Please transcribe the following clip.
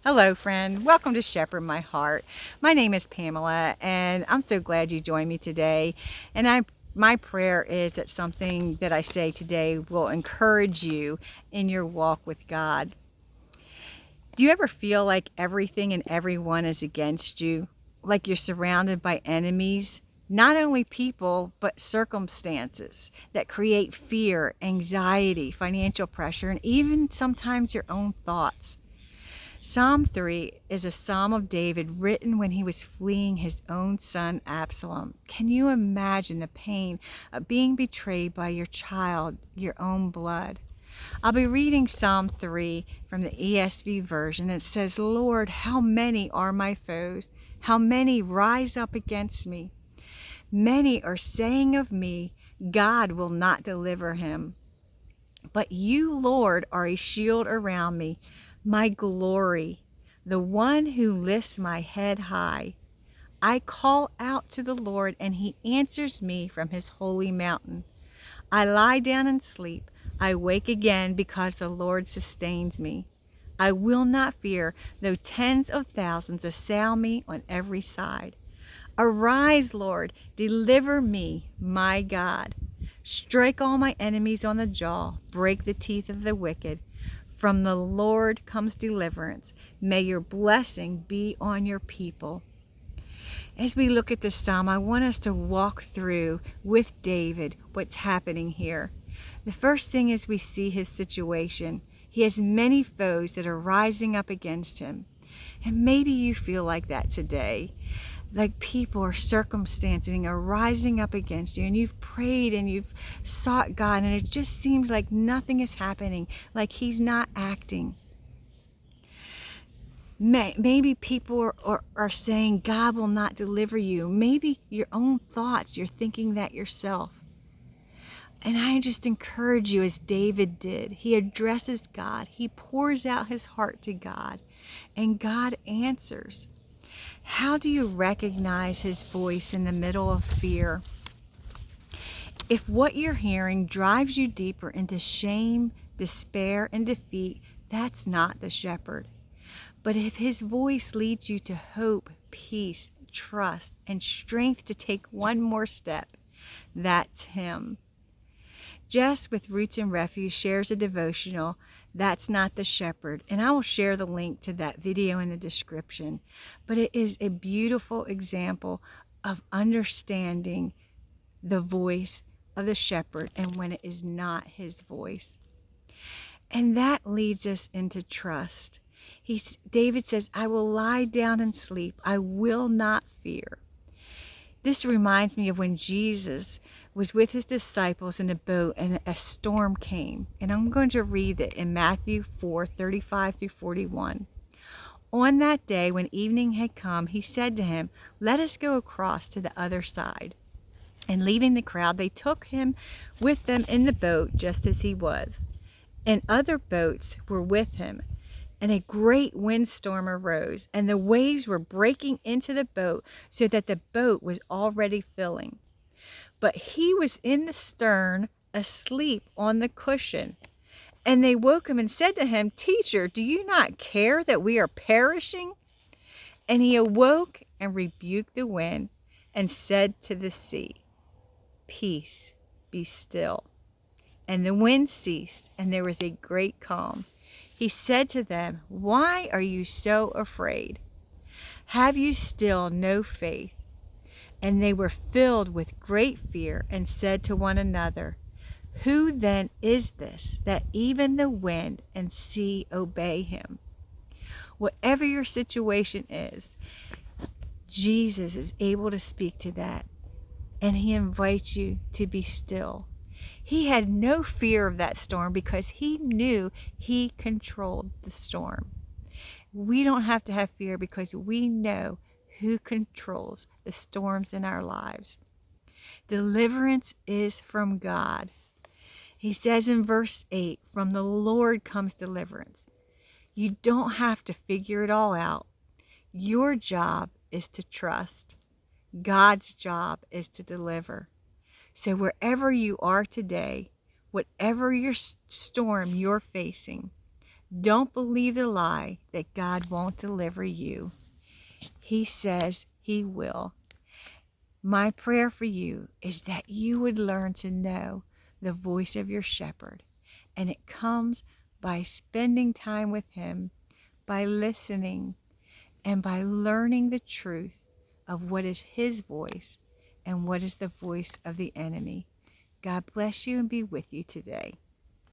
Hello, friend. Welcome to Shepherd My Heart. My name is Pamela, and I'm so glad you joined me today. My prayer is that something that I say today will encourage you in your walk with God. Do you ever feel like everything and everyone is against you? Like you're surrounded by enemies? Not only people, but circumstances that create fear, anxiety, financial pressure, and even sometimes your own thoughts. Psalm 3 is a psalm of David written when he was fleeing his own son Absalom. Can you imagine the pain of being betrayed by your child, your own blood? I'll be reading Psalm 3 from the ESV version. It says, Lord, how many are my foes? How many rise up against me? Many are saying of me, God will not deliver him. But you, Lord, are a shield around me, my glory, the one who lifts my head high. I call out to the Lord, and he answers me from his holy mountain. I lie down and sleep. I wake again because the Lord sustains me. I will not fear, though tens of thousands assail me on every side. Arise, Lord, deliver me, my God. Strike all my enemies on the jaw, break the teeth of the wicked. From the Lord comes deliverance. May your blessing be on your people. As we look at this psalm, I want us to walk through with David what's happening here. The first thing is we see his situation. He has many foes that are rising up against him. And maybe you feel like that today. Like people or circumstances are rising up against you, and you've prayed and you've sought God, and it just seems like nothing is happening, like he's not acting. Maybe people are saying God will not deliver you. Maybe your own thoughts, you're thinking that yourself. And I just encourage you, as David did, he addresses God. He pours out his heart to God, and God answers. How do you recognize his voice in the middle of fear? If what you're hearing drives you deeper into shame, despair, and defeat, that's not the shepherd. But if his voice leads you to hope, peace, trust, and strength to take one more step, that's him. Jess with Roots and Refuge shares a devotional, That's Not the Shepherd, and I will share the link to that video in the description. But it is a beautiful example of understanding the voice of the shepherd and when it is not his voice. And that leads us into trust. David says, I will lie down and sleep. I will not fear. This reminds me of when Jesus was with his disciples in a boat and a storm came. And I'm going to read it in Matthew 4:35 through 41. On that day, when evening had come, he said to him, Let us go across to the other side. And leaving the crowd, they took him with them in the boat just as he was. And other boats were with him. And a great windstorm arose, and the waves were breaking into the boat so that the boat was already filling. But he was in the stern, asleep on the cushion. And they woke him and said to him, Teacher, do you not care that we are perishing? And he awoke and rebuked the wind and said to the sea, Peace, be still. And the wind ceased, and there was a great calm. He said to them, Why are you so afraid? Have you still no faith? And they were filled with great fear and said to one another, Who then is this that even the wind and sea obey him? Whatever your situation is, Jesus is able to speak to that, and he invites you to be still. He had no fear of that storm because he knew he controlled the storm. We don't have to have fear because we know who controls the storms in our lives. Deliverance is from God. He says in verse 8, From the Lord comes deliverance. You don't have to figure it all out. Your job is to trust. God's job is to deliver. So wherever you are today, whatever your storm you're facing, Don't believe the lie that God won't deliver you. He says He will. My prayer for you is that you would learn to know the voice of your shepherd. And it comes by spending time with Him, by listening, and by learning the truth of what is His voice and what is the voice of the enemy. God bless you and be with you today.